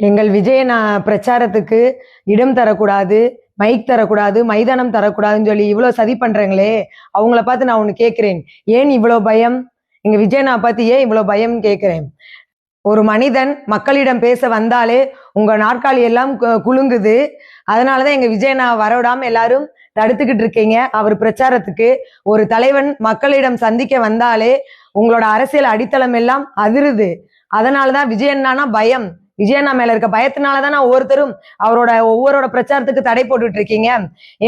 எங்கள் விஜயன் பிரச்சாரத்துக்கு இடம் தரக்கூடாது, மைக் தரக்கூடாது, மைதானம் தரக்கூடாதுன்னு சொல்லி இவ்வளோ சதி பண்றாங்களே, அவங்கள பார்த்து நான் ஒண்ணு கேட்கிறேன். ஏன் இவ்வளோ பயம்? எங்க விஜயண்ணா பார்த்து ஏன் இவ்வளோ பயம்னு கேட்கிறேன். ஒரு மனிதன் மக்களிடம் பேச வந்தாலே உங்க நாற்காலி எல்லாம் குலுங்குது. அதனாலதான் எங்க விஜயண்ணா வரவிடாம எல்லாரும் தடுத்துக்கிட்டு இருக்கீங்க. அவர் பிரச்சாரத்துக்கு ஒரு தலைவன் மக்களிடம் சந்திக்க வந்தாலே உங்களோட அரசியல் அடித்தளம் எல்லாம் அதிருது. அதனாலதான் விஜயண்ணானா பயம். விஜயண்ணா மேல இருக்க பயத்தினாலதான் ஒவ்வொருத்தரும் ஒவ்வொருவரோட பிரச்சாரத்துக்கு தடை போட்டுட்டு இருக்கீங்க.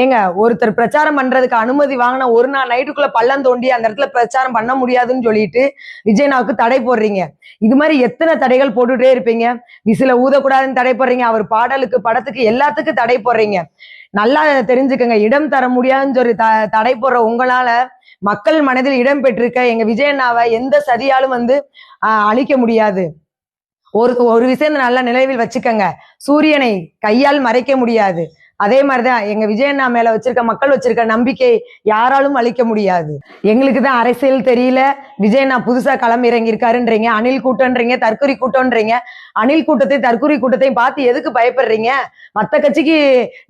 ஏங்க, ஒருத்தர் பிரச்சாரம் பண்றதுக்கு அனுமதி வாங்கின ஒரு நாள் நைட்டுக்குள்ள பள்ளம் தோண்டி அந்த இடத்துல பிரச்சாரம் பண்ண முடியாதுன்னு சொல்லிட்டு விஜயண்ணாவுக்கு தடை போடுறீங்க. இது மாதிரி எத்தனை தடைகள் போட்டுட்டே இருப்பீங்க. விசில ஊதக்கூடாதுன்னு தடை போடுறீங்க, அவர் பாடலுக்கு படத்துக்கு எல்லாத்துக்கும் தடை போடுறீங்க. நல்லா தெரிஞ்சுக்கங்க, இடம் தர முடியாதுன்னு சொல்லி தடை போடுற உங்களால மக்கள் மனதில் இடம் பெற்றிருக்க எங்க விஜயண்ணாவை எந்த சதியாலும் அழிக்க முடியாது. ஒரு விஷயம் நல்லா நினைவில் வச்சுக்கங்க, சூரியனை கையால் மறைக்க முடியாது. அதே மாதிரிதான் எங்க விஜயண்ணா மேல மக்கள் வச்சிருக்க நம்பிக்கை யாராலும் அழிக்க முடியாது. எங்களுக்கு தான் அரசியல் தெரியல, விஜயண்ணா புதுசா களம் இறங்கி இருக்காருன்றீங்க, அணில் கூட்டம்ன்றீங்க, தற்கொலை கூட்டம்ன்றீங்க. அணில் கூட்டத்தை தற்கொலை கூட்டத்தையும் பார்த்து எதுக்கு பயப்படுறீங்க? மத்த கட்சிக்கு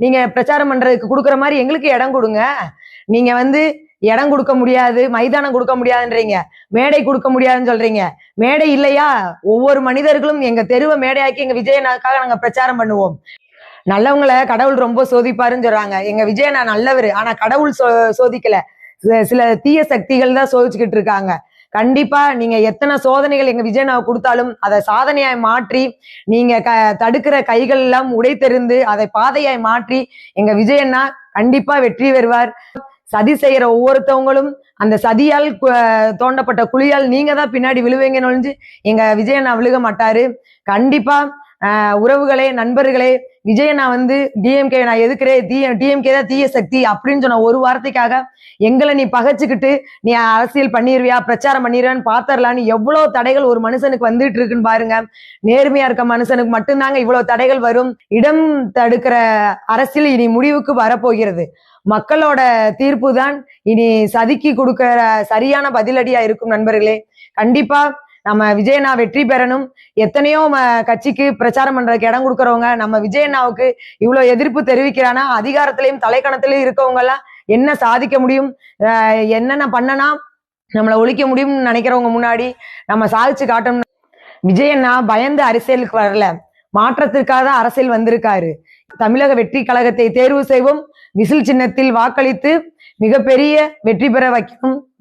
நீங்க பிரச்சாரம் பண்றதுக்கு கொடுக்குற மாதிரி எங்களுக்கு இடம் கொடுங்க. நீங்க இடம் கொடுக்க முடியாது, மைதானம் கொடுக்க முடியாதுன்றீங்க, மேடை கொடுக்க முடியாதுன்னு சொல்றீங்க. மேடை இல்லையா? ஒவ்வொரு மனிதர்களும் எங்க தெருவை மேடையாக்கி எங்க விஜயண்ணாக்காக நாங்க பிரச்சாரம் பண்ணுவோம். நல்லவங்களை கடவுள் ரொம்ப சோதிப்பாருன்னு சொல்றாங்க. எங்க விஜயண்ணா நல்லவர், ஆனா கடவுள் சோதிக்கல, சில தீய சக்திகள் தான் சோதிச்சுக்கிட்டு இருக்காங்க. கண்டிப்பா நீங்க எத்தனை சோதனைகள் எங்க விஜயண்ணாவை கொடுத்தாலும் அதை சாதனையாய் மாற்றி நீங்க தடுக்கிற கைகள் எல்லாம் உடைத்தெறிந்து அதை பாதையாய் மாற்றி எங்க விஜயண்ணா கண்டிப்பா வெற்றி பெறுவார். சதி செய்யற ஒவ்வொருத்தவங்களும் அந்த சதியால் தோண்டப்பட்ட குழியால் நீங்க தான் பின்னாடி விழுவீங்கன்னு ஒழிஞ்சு எங்க விஜயண்ணா விழுக மாட்டாரு. கண்டிப்பா உறவுகளே, நண்பர்களே, விஜயண்ணா டிஎம்கே நான் எதுக்குறேன், டிஎம்கே தான் தீய சக்தி அப்படின்னு சொன்ன ஒரு வார்த்தைக்காக எங்களை நீ பகைச்சுக்கிட்டு நீ அரசியல் பண்ணிருவியா, பிரச்சாரம் பண்ணிடுவியான்னு பாத்தரலான்னு எவ்வளவு தடைகள் ஒரு மனுஷனுக்கு வந்துட்டு இருக்குன்னு பாருங்க. நேர்மையா இருக்க மனுஷனுக்கு மட்டும்தாங்க இவ்வளவு தடைகள் வரும். இடம் தடுக்கிற அரசியல் இனி முடிவுக்கு வரப்போகிறது. மக்களோட தீர்ப்பு தான் இனி சதிக்கு கொடுக்கிற சரியான பதிலடியா இருக்கும். நண்பர்களே, கண்டிப்பா நம்ம விஜயண்ணா வெற்றி பெறணும். எத்தனையோ கட்சிக்கு பிரச்சாரம் பண்றதுக்கு இடம் கொடுக்கறவங்க நம்ம விஜயண்ணாவுக்கு இவ்வளவு எதிர்ப்பு தெரிவிக்கிறானா, அதிகாரத்திலையும் தலைக்கணத்திலையும் இருக்கவங்க எல்லாம் என்ன சாதிக்க முடியும், என்னென்ன பண்ணனா நம்மளை ஒழிக்க முடியும்னு நினைக்கிறவங்க முன்னாடி நம்ம சாதிச்சு காட்டணும். விஜயண்ணா பயந்து அரசியலுக்கு வரல, மாற்றத்திற்காக அரசியல் வந்திருக்காரு. தமிழக வெற்றி கழகத்தை தேர்வு செய்வோம். விசில் சின்னத்தில் வாக்களித்து மிகப்பெரிய வெற்றி பெற வைக்கணும்.